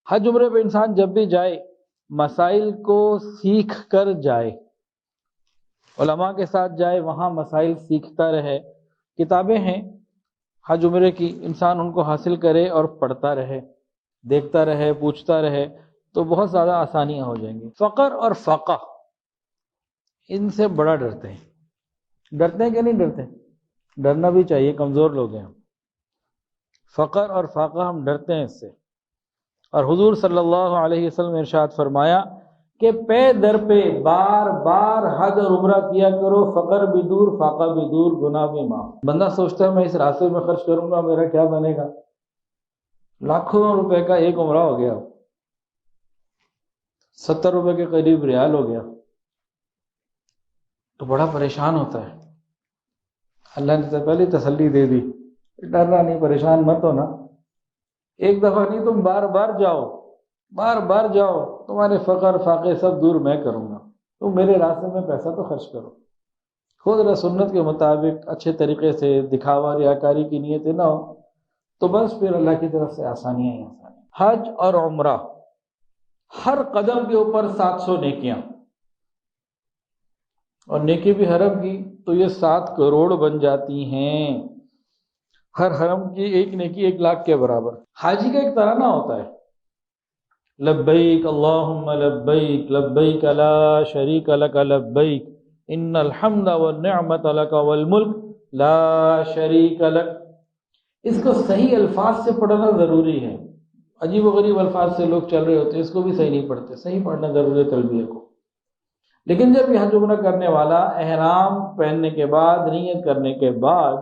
حج عمرے پہ انسان جب بھی جائے مسائل کو سیکھ کر جائے، علماء کے ساتھ جائے، وہاں مسائل سیکھتا رہے۔ کتابیں ہیں حج عمرے کی، انسان ان کو حاصل کرے اور پڑھتا رہے، دیکھتا رہے، پوچھتا رہے، تو بہت زیادہ آسانیاں ہو جائیں گی۔ فقر اور فقہ ان سے بڑا ڈرتے ہیں۔ ڈرتے ہیں کہ نہیں ڈرتے؟ ڈرنا بھی چاہیے، کمزور لوگ ہیں ہم۔ فقر اور فاقہ ہم ڈرتے ہیں اس سے۔ اور حضور صلی اللہ علیہ وسلم نے ارشاد فرمایا کہ پے در پہ بار بار حج اور عمرہ کیا کرو، فقر بھی دور، فاقہ بھی دور، گناہ بھی معاف۔ بندہ سوچتا ہے میں اس راستے میں خرچ کروں گا میرا کیا بنے گا، لاکھوں روپے کا ایک عمرہ ہو گیا، 70 روپے کے قریب ریال ہو گیا، تو بڑا پریشان ہوتا ہے۔ اللہ نے تو پہلے تسلی دے دی، ڈرنا نہیں، پریشان مت ہونا، ایک دفعہ نہیں تم بار بار جاؤ، بار بار جاؤ، تمہارے فقر فاقے سب دور میں کروں گا، تم میرے راستے میں پیسہ تو خرچ کرو، خود سنت کے مطابق اچھے طریقے سے، دکھاوا ریاکاری کی نیت نہ ہو، تو بس پھر اللہ کی طرف سے آسانیاں ہی آسانیاں۔ حج اور عمرہ ہر قدم کے اوپر 700 نیکیاں، اور نیکی بھی حرم کی تو یہ 7 کروڑ بن جاتی ہیں۔ ہر حرم کی ایک نیکی 1 لاکھ کے برابر۔ حاجی کا ایک ترانہ ہوتا ہے، لبیک اللہم لبیک، لبیک لا شریک لک لبیک، ان الحمد والنعمت لک والملک لا شریک لک۔ اس کو صحیح الفاظ سے پڑھنا ضروری ہے۔ عجیب و غریب الفاظ سے لوگ چل رہے ہوتے ہیں، اس کو بھی صحیح نہیں پڑھتے۔ صحیح پڑھنا ضروری ہے تلبیہ کو۔ لیکن جب یہ حج عمرہ کرنے والا احرام پہننے کے بعد، نیت کرنے کے بعد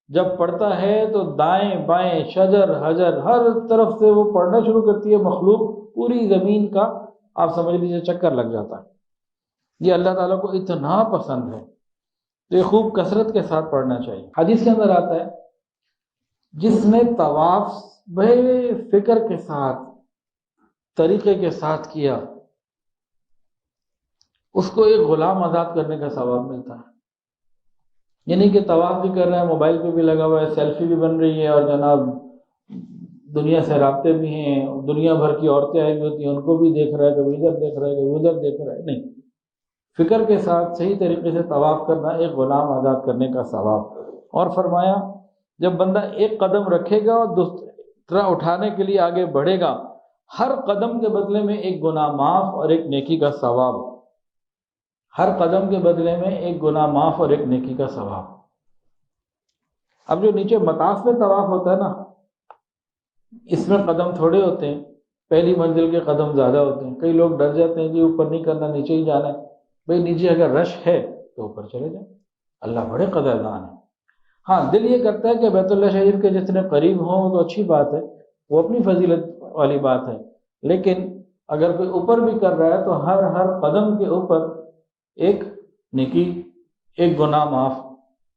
جب پڑھتا ہے تو دائیں بائیں شجر حجر ہر طرف سے وہ پڑھنا شروع کرتی ہے، مخلوق پوری زمین کا آپ سمجھ لیجیے چکر لگ جاتا ہے۔ یہ اللہ تعالیٰ کو اتنا پسند ہے تو یہ خوب کثرت کے ساتھ پڑھنا چاہیے۔ حدیث کے اندر آتا ہے جس نے طواف بے فکر کے ساتھ، طریقے کے ساتھ کیا، اس کو ایک غلام آزاد کرنے کا ثواب ملتا ہے۔ یعنی کہ طواف بھی کر رہا ہے، موبائل پہ بھی لگا ہوا ہے، سیلفی بھی بن رہی ہے، اور جناب دنیا سے رابطے بھی ہیں، دنیا بھر کی عورتیں آئی ہوتی ہیں ان کو بھی دیکھ رہا ہے، کبھی ادھر دیکھ رہا ہے کبھی ادھر دیکھ رہا ہے۔ نہیں، فکر کے ساتھ صحیح طریقے سے طواف کرنا ایک غلام آزاد کرنے کا ثواب۔ اور فرمایا جب بندہ ایک قدم رکھے گا اور دوسرا اٹھانے کے لیے آگے بڑھے گا، ہر قدم کے بدلے میں ایک گناہ معاف اور ایک نیکی کا ثواب۔ ہر قدم کے بدلے میں ایک گناہ معاف اور ایک نیکی کا ثواب۔ اب جو نیچے مطاف میں طواف ہوتا ہے نا، اس میں قدم تھوڑے ہوتے ہیں، پہلی منزل کے قدم زیادہ ہوتے ہیں۔ کئی لوگ ڈر جاتے ہیں جی اوپر نہیں کرنا، نیچے ہی جانا ہے۔ بھئی نیچے اگر رش ہے تو اوپر چلے جائیں، اللہ بڑے قدردان ہیں۔ ہاں دل یہ کرتا ہے کہ بیت اللہ شریف کے جتنے قریب ہوں تو اچھی بات ہے، وہ اپنی فضیلت والی بات ہے، لیکن اگر کوئی اوپر بھی کر رہا ہے تو ہر قدم کے اوپر ایک نیکی، ایک گناہ معاف،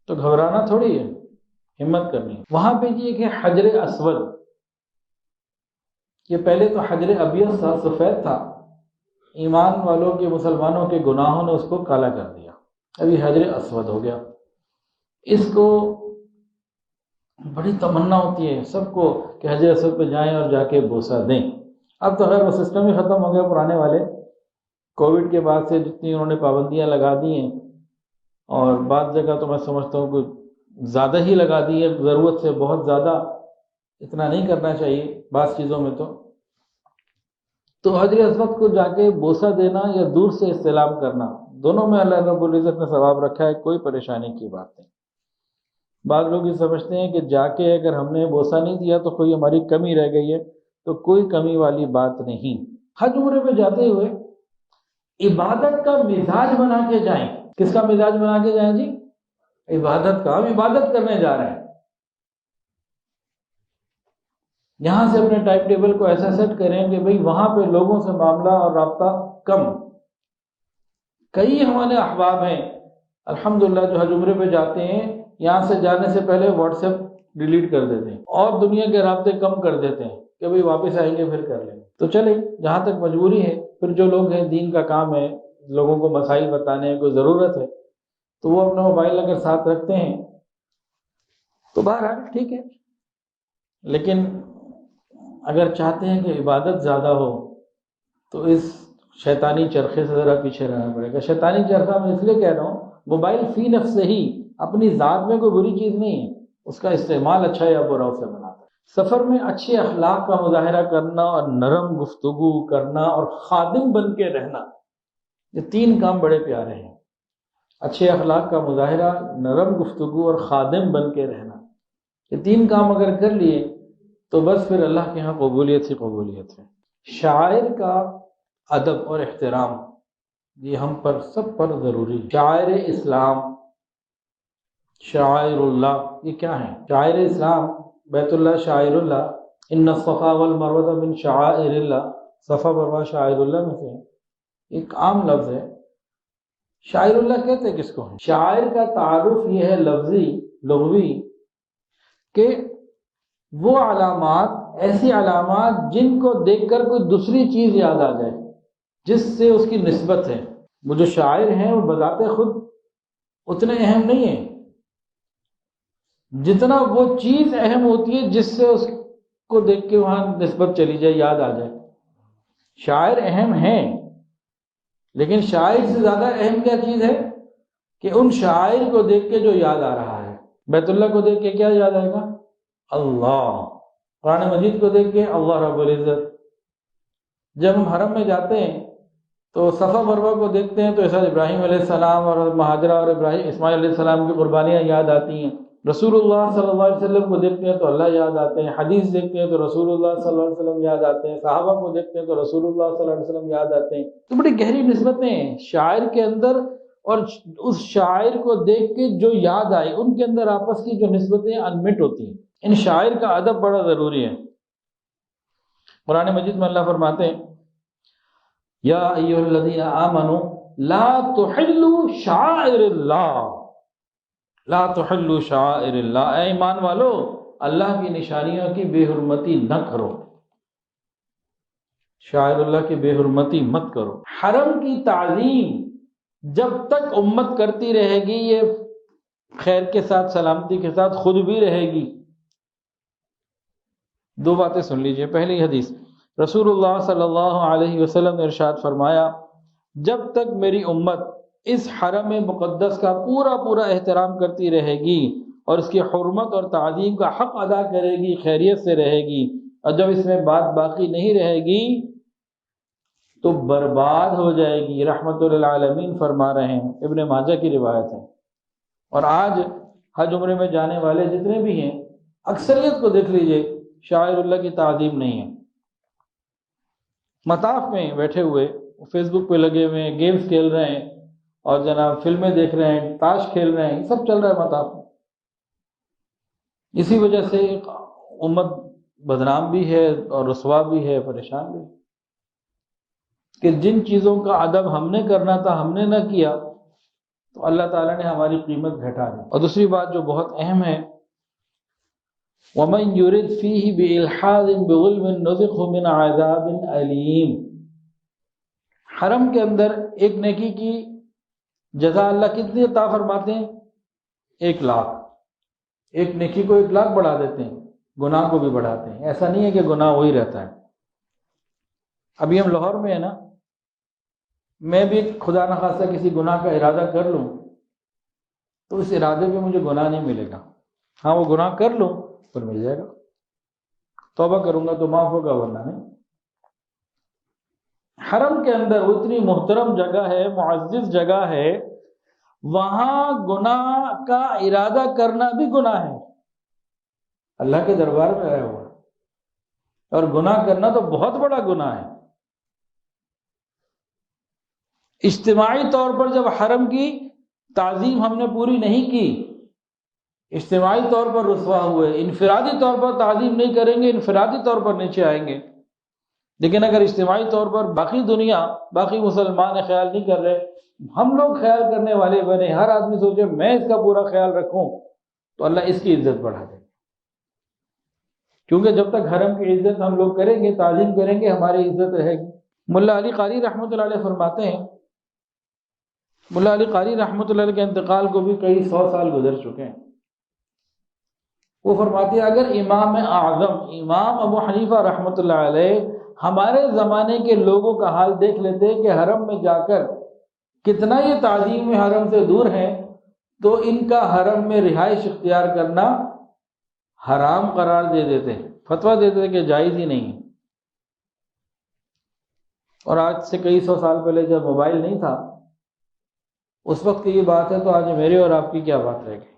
تو گھبرانا تھوڑی ہے، ہمت کرنی ہے۔ وہاں پہ یہ کہ حجر اسود، یہ پہلے تو حجر ابیض تھا، سفید تھا، ایمان والوں کے، مسلمانوں کے گناہوں نے اس کو کالا کر دیا، ابھی حجر اسود ہو گیا۔ اس کو بڑی تمنا ہوتی ہے سب کو کہ حجر اسود پہ جائیں اور جا کے بوسہ دیں۔ اب تو خیر وہ سسٹم ہی ختم ہو گیا، پرانے والے کووڈ کے بعد سے جتنی انہوں نے پابندیاں لگا دی ہیں، اور بعض جگہ تو میں سمجھتا ہوں کہ زیادہ ہی لگا دی ہے، ضرورت سے بہت زیادہ، اتنا نہیں کرنا چاہیے بعض چیزوں میں۔ تو حجر اسود کو جا کے بوسہ دینا یا دور سے استلام کرنا، دونوں میں اللہ رب العزت نے ثواب رکھا ہے، کوئی پریشانی کی بات نہیں۔ بعض لوگ یہ سمجھتے ہیں کہ جا کے اگر ہم نے بوسہ نہیں دیا تو کوئی ہماری کمی رہ گئی ہے، تو کوئی کمی والی بات نہیں۔ حج عمرے پہ جاتے ہوئے عبادت کا مزاج بنا کے جائیں۔ کس کا مزاج بنا کے جائیں جی؟ عبادت کا۔ ہم عبادت کرنے جا رہے ہیں، یہاں سے اپنے ٹائم ٹیبل کو ایسا سیٹ کریں کہ بھئی وہاں پہ لوگوں سے معاملہ اور رابطہ کم۔ کئی ہمارے احباب ہیں الحمدللہ جو حج عمرے پہ جاتے ہیں، یہاں سے جانے سے پہلے واٹس ایپ ڈیلیٹ کر دیتے ہیں اور دنیا کے رابطے کم کر دیتے ہیں کہ بھئی واپس آئیں گے پھر کر لیں گے۔ تو چلیں، جہاں تک مجبوری ہے، پھر جو لوگ ہیں دین کا کام ہے، لوگوں کو مسائل بتانے کو ضرورت ہے، تو وہ اپنا موبائل اگر ساتھ رکھتے ہیں تو بہرحال ٹھیک ہے، لیکن اگر چاہتے ہیں کہ عبادت زیادہ ہو تو اس شیطانی چرخے سے ذرا پیچھے رہنا پڑے گا۔ شیطانی چرخہ میں اس لیے کہہ رہا ہوں، موبائل فی نفس سے ہی اپنی ذات میں کوئی بری چیز نہیں ہے، اس کا استعمال اچھا یا برا اسے بناتا ہے۔ سفر میں اچھے اخلاق کا مظاہرہ کرنا اور نرم گفتگو کرنا اور خادم بن کے رہنا، یہ تین کام بڑے پیارے ہیں۔ اچھے اخلاق کا مظاہرہ، نرم گفتگو اور خادم بن کے رہنا، یہ تین کام اگر کر لیے تو بس پھر اللہ کے ہاں قبولیت ہی قبولیت ہے۔ شاعر کا ادب اور احترام یہ ہم پر سب پر ضروری ہے۔ شاعر اسلام، شاعر اللہ، یہ کیا ہیں؟ شاعر اسلام بیت اللہ شاعر اللہ، ان الصفا والمروہ من شعائر اللہ، صفا مروہ شاعر اللہ میں سے ایک عام لفظ ہے۔ شاعر اللہ کہتے ہیں کس کو ہیں؟ شاعر کا تعارف یہ ہے لفظی لغوی کہ وہ علامات، ایسی علامات جن کو دیکھ کر کوئی دوسری چیز یاد آ جائے جس سے اس کی نسبت ہے۔ وہ جو شاعر ہیں وہ بذات خود اتنے اہم نہیں ہیں جتنا وہ چیز اہم ہوتی ہے جس سے اس کو دیکھ کے وہاں نسبت چلی جائے، یاد آ جائے۔ شاعر اہم ہیں، لیکن شاعر سے زیادہ اہم کیا چیز ہے کہ ان شاعر کو دیکھ کے جو یاد آ رہا ہے۔ بیت اللہ کو دیکھ کے کیا یاد آئے گا؟ اللہ۔ قرآن مجید کو دیکھ کے اللہ رب العزت۔ جب ہم حرم میں جاتے ہیں تو صفا مروہ کو دیکھتے ہیں تو حضرت ابراہیم علیہ السلام اور مہاجرہ اور اسماعیل علیہ السلام کی قربانیاں یاد آتی ہیں۔ رسول اللہ صلی اللہ علیہ وسلم کو دیکھتے ہیں تو اللہ یاد آتے ہیں، حدیث دیکھتے ہیں تو رسول اللہ صلی اللہ علیہ وسلم یاد آتے ہیں، صحابہ کو دیکھتے ہیں تو رسول اللہ صلی اللہ علیہ وسلم یاد آتے ہیں۔ تو بڑی گہری نسبتیں ہیں شاعر کے اندر، اور اس شاعر کو دیکھ کے جو یاد آئے ان کے اندر آپس کی جو نسبتیں انمٹ ہوتی ہیں۔ ان شاعر کا ادب بڑا ضروری ہے۔ قرآن مجید میں اللہ فرماتے ہیں یا ایھا الذین آمنوا لا تحلوا شعائر اللہ، لا تحلوا شعائر اللہ، اے ایمان والو اللہ کی نشانیوں کی بے حرمتی نہ کرو، شاعر اللہ کی بے حرمتی مت کرو۔ حرم کی تعظیم جب تک امت کرتی رہے گی، یہ خیر کے ساتھ سلامتی کے ساتھ خود بھی رہے گی۔ دو باتیں سن لیجئے۔ پہلی حدیث، رسول اللہ صلی اللہ علیہ وسلم نے ارشاد فرمایا جب تک میری امت اس حرم مقدس کا پورا پورا احترام کرتی رہے گی اور اس کی حرمت اور تعظیم کا حق ادا کرے گی، خیریت سے رہے گی، اور جب اس میں بات باقی نہیں رہے گی تو برباد ہو جائے گی۔ رحمت للعالمین فرما رہے ہیں، ابن ماجہ کی روایت ہے۔ اور آج حج عمرے میں جانے والے جتنے بھی ہیں اکثریت کو دیکھ لیجئے شاعر اللہ کی تعظیم نہیں ہے۔ مطاف میں بیٹھے ہوئے فیس بک پہ لگے ہوئے ہیں، گیمز کھیل رہے ہیں اور جناب فلمیں دیکھ رہے ہیں، تاش کھیل رہے ہیں، یہ سب چل رہا ہے مطاف میں۔ اسی وجہ سے امت بدنام بھی ہے اور رسوا بھی ہے، پریشان بھی ہے کہ جن چیزوں کا ادب ہم نے کرنا تھا ہم نے نہ کیا تو اللہ تعالیٰ نے ہماری قیمت گھٹا دی۔ اور دوسری بات جو بہت اہم ہے، وَمَن يُرِدْ فِيهِ بِإِلْحَادٍ بِظُلْمٍ نُذِقْهُ مِنْ عَذَابٍ أَلِيمٍ۔ حرم کے اندر ایک نیکی کی جزا اللہ کتنی عطا فرماتے ہیں؟ 1,00,000۔ ایک نیکی کو 1,00,000 بڑھا دیتے ہیں، گناہ کو بھی بڑھاتے ہیں۔ ایسا نہیں ہے کہ گناہ وہی رہتا ہے۔ ابھی ہم لاہور میں ہیں نا، میں بھی خدا نخواستہ کسی گناہ کا ارادہ کر لوں تو اس ارادے پہ مجھے گناہ نہیں ملے گا۔ ہاں وہ گناہ کر لوں پر مل جائے گا، توبہ کروں گا تو معاف ہوگا، ورنہ نہیں۔ حرم کے اندر وہ اتنی محترم جگہ ہے، معزز جگہ ہے، وہاں گناہ کا ارادہ کرنا بھی گناہ ہے، اللہ کے دربار میں آیا ہوا، اور گناہ کرنا تو بہت بڑا گناہ ہے۔ اجتماعی طور پر جب حرم کی تعظیم ہم نے پوری نہیں کی، اجتماعی طور پر رسوا ہوئے، انفرادی طور پر تعظیم نہیں کریں گے، انفرادی طور پر نیچے آئیں گے، لیکن اگر اجتماعی طور پر باقی دنیا، باقی مسلمان خیال نہیں کر رہے، ہم لوگ خیال کرنے والے بنے، ہر آدمی سوچے میں اس کا پورا خیال رکھوں، تو اللہ اس کی عزت بڑھا دے گا۔ کیونکہ جب تک حرم کی عزت ہم لوگ کریں گے، تعظیم کریں گے، ہماری عزت رہے گی۔ ملا علی قاری رحمۃ اللہ علیہ فرماتے ہیں، ملا علی قاری رحمۃ اللہ علیہ کے انتقال کو بھی کئی 100 سال گزر چکے ہیں، وہ فرماتی ہے اگر امام اعظم امام ابو حنیفہ رحمۃ اللہ علیہ ہمارے زمانے کے لوگوں کا حال دیکھ لیتے کہ حرم میں جا کر کتنا یہ تعظیم حرم سے دور ہیں، تو ان کا حرم میں رہائش اختیار کرنا حرام قرار دے دیتے، فتویٰ دے دیتے کہ جائز ہی نہیں ہے۔ اور آج سے کئی سو سال پہلے جب موبائل نہیں تھا اس وقت کی یہ بات ہے، تو آج میرے اور آپ کی کیا بات رہ گئی؟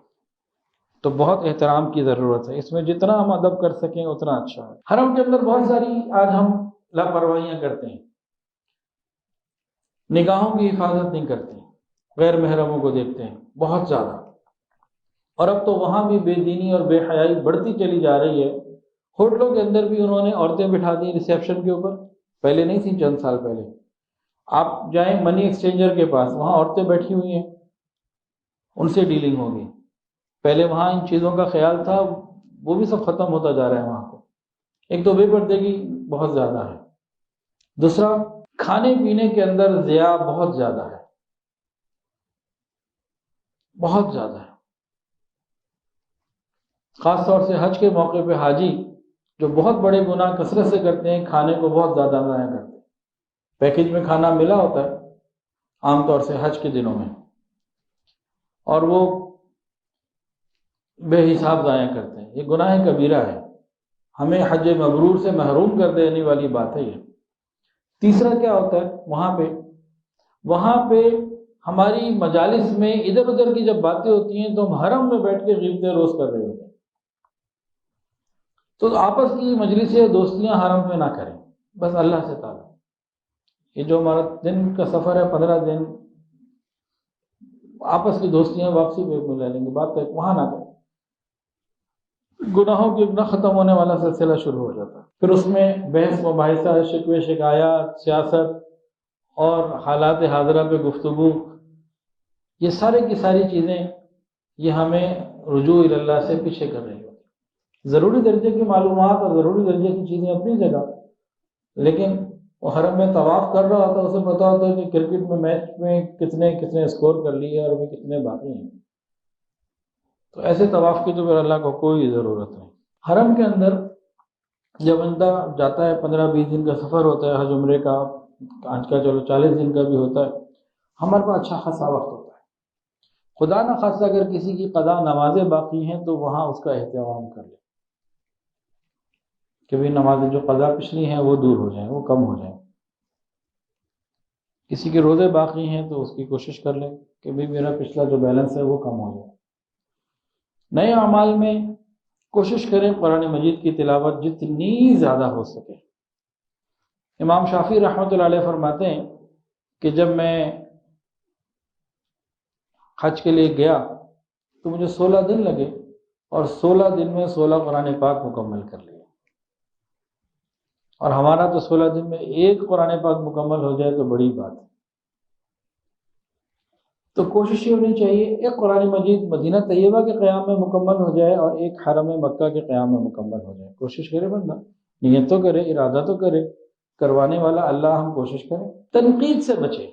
تو بہت احترام کی ضرورت ہے، اس میں جتنا ہم ادب کر سکیں اتنا اچھا ہے۔ حرم کے اندر بہت ساری آج ہم لاپرواہیاں کرتے ہیں، نگاہوں کی حفاظت نہیں کرتے، غیر محرموں کو دیکھتے ہیں بہت زیادہ، اور اب تو وہاں بھی بے دینی اور بے حیائی بڑھتی چلی جا رہی ہے۔ ہوٹلوں کے اندر بھی انہوں نے عورتیں بٹھا دی ریسیپشن کے اوپر، پہلے نہیں تھی، چند سال پہلے۔ آپ جائیں منی ایکسچینجر کے پاس، وہاں عورتیں بیٹھی ہوئی ہیں، ان سے ڈیلنگ ہوگی۔ پہلے وہاں ان چیزوں کا خیال تھا، وہ بھی سب ختم ہوتا جا رہا ہے وہاں کو۔ ایک تو بے پردگی بہت زیادہ ہے، دوسرا کھانے پینے کے اندر ضیاع بہت زیادہ ہے، بہت زیادہ ہے۔ خاص طور سے حج کے موقع پہ حاجی جو بہت بڑے گناہ کثرت سے کرتے ہیں، کھانے کو بہت زیادہ ضائع کرتے ہیں۔ پیکج میں کھانا ملا ہوتا ہے عام طور سے حج کے دنوں میں، اور وہ بے حساب ضائع کرتے ہیں۔ یہ گناہ کبیرہ ہے، ہمیں حج مبرور سے محروم کر دینے والی بات ہے یہ۔ تیسرا کیا ہوتا ہے وہاں پہ ہماری مجالس میں ادھر ادھر کی جب باتیں ہوتی ہیں تو ہم حرم میں بیٹھ کے غیبتیں روز کر رہے ہوتے ہیں۔ تو آپس کی مجلسیں دوستیاں حرم میں نہ کریں، بس اللہ سے تعلق۔ یہ جو ہمارا دن کا سفر ہے 15 دن، آپس کی دوستیاں واپسی پہ لے لیں گے، بات ہے وہاں نہ کریں۔ گناہوں کی نہ ختم ہونے والا سلسلہ شروع ہو جاتا ہے، پھر اس میں بحث مباحثہ، شکوے شکایات، سیاست اور حالات حاضرہ پہ گفتگو، یہ سارے کی ساری چیزیں یہ ہمیں رجوع اللہ سے پیچھے کر رہی ہوتی۔ ضروری درجے کی معلومات اور ضروری درجے کی چیزیں اپنی جگہ، لیکن وہ حرم میں طواف کر رہا ہوتا ہے، اسے پتا ہوتا ہے کہ کرکٹ میں میچ میں کتنے اسکور کر لیے اور ابھی کتنے باقی ہیں۔ تو ایسے طواف کی تو پھر اللہ کو کوئی ضرورت نہیں۔ حرم کے اندر جب بندہ جاتا ہے 15-20 دن کا سفر ہوتا ہے، حج عمرے کا، آج کا چلو 40 دن کا بھی ہوتا ہے، ہمارے پاس اچھا خاصا وقت ہوتا ہے۔ خدا نہ خاصا اگر کسی کی قضا نمازیں باقی ہیں تو وہاں اس کا اہتمام کر لے کہ بھی نمازیں جو قضا پچھلی ہیں وہ دور ہو جائیں، وہ کم ہو جائیں۔ کسی کے روزے باقی ہیں تو اس کی کوشش کر لیں کہ بھی میرا پچھلا جو بیلنس ہے وہ کم ہو جائے۔ نئے اعمال میں کوشش کریں قرآن مجید کی تلاوت جتنی زیادہ ہو سکے۔ امام شافعی رحمۃ اللہ علیہ فرماتے ہیں کہ جب میں حج کے لیے گیا تو مجھے 16 دن لگے، اور 16 دن میں 16 قرآن پاک مکمل کر لیا۔ اور ہمارا تو 16 دن میں ایک قرآن پاک مکمل ہو جائے تو بڑی بات ہے۔ تو کوشش یہ ہونی چاہیے ایک قرآن مجید مدینہ طیبہ کے قیام میں مکمل ہو جائے اور ایک حرم مکہ کے قیام میں مکمل ہو جائے۔ کوشش کرے بندہ، نیت تو کرے، ارادہ تو کرے، کروانے والا اللہ، ہم کوشش کریں۔ تنقید سے بچے،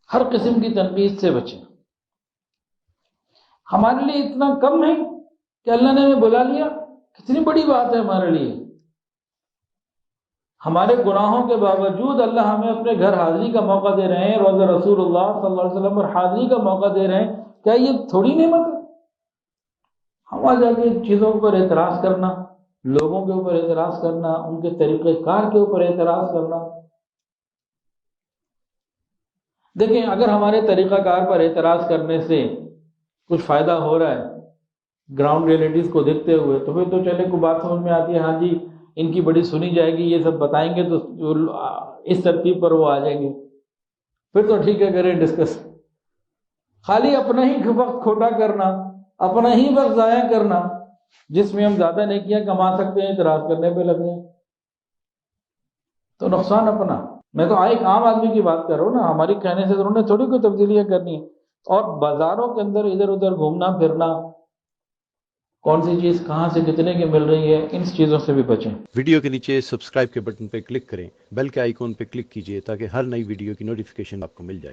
ہر قسم کی تنقید سے بچیں۔ ہمارے لیے اتنا کم ہے کہ اللہ نے ہمیں بلا لیا، کتنی بڑی بات ہے ہمارے لیے۔ ہمارے گناہوں کے باوجود اللہ ہمیں اپنے گھر حاضری کا موقع دے رہے ہیں، روضہ رسول اللہ صلی اللہ علیہ وسلم پر حاضری کا موقع دے رہے ہیں، کیا یہ تھوڑی نعمت ہے؟ ہم آ جا کے چیزوں پر اعتراض کرنا، لوگوں کے اوپر اعتراض کرنا، ان کے طریقہ کار کے اوپر اعتراض کرنا۔ دیکھیں اگر ہمارے طریقہ کار پر اعتراض کرنے سے کچھ فائدہ ہو رہا ہے گراؤنڈ ریئلٹیز کو دیکھتے ہوئے، تو پھر تو چلے کو بات سمجھ میں آتی ہے، ہاں جی ان کی بڑی سنی جائے گی، یہ سب بتائیں گے تو اس ترتیب پر وہ آ جائیں گے، پھر تو ٹھیک ہے کریں ڈسکس۔ خالی اپنا ہی وقت کھوٹا کرنا، اپنا ہی وقت ضائع کرنا، جس میں ہم زیادہ نیکیاں کما سکتے ہیں اعتراض کرنے پہ لگ جائیں، تو نقصان اپنا۔ میں تو ایک عام آدمی کی بات کر رہا ہوں نا، ہماری کہنے سے انہوں نے تھوڑی کوئی تبدیلیاں کرنی ہے۔ اور بازاروں کے اندر ادھر ادھر گھومنا پھرنا، کون سی چیز کہاں سے کتنے کی مل رہی ہے، ان چیزوں سے بھی بچیں۔ ویڈیو کے نیچے سبسکرائب کے بٹن پہ کلک کریں، بیل کے آئیکن پہ کلک کیجئے تاکہ ہر نئی ویڈیو کی نوٹیفیکیشن آپ کو مل جائے۔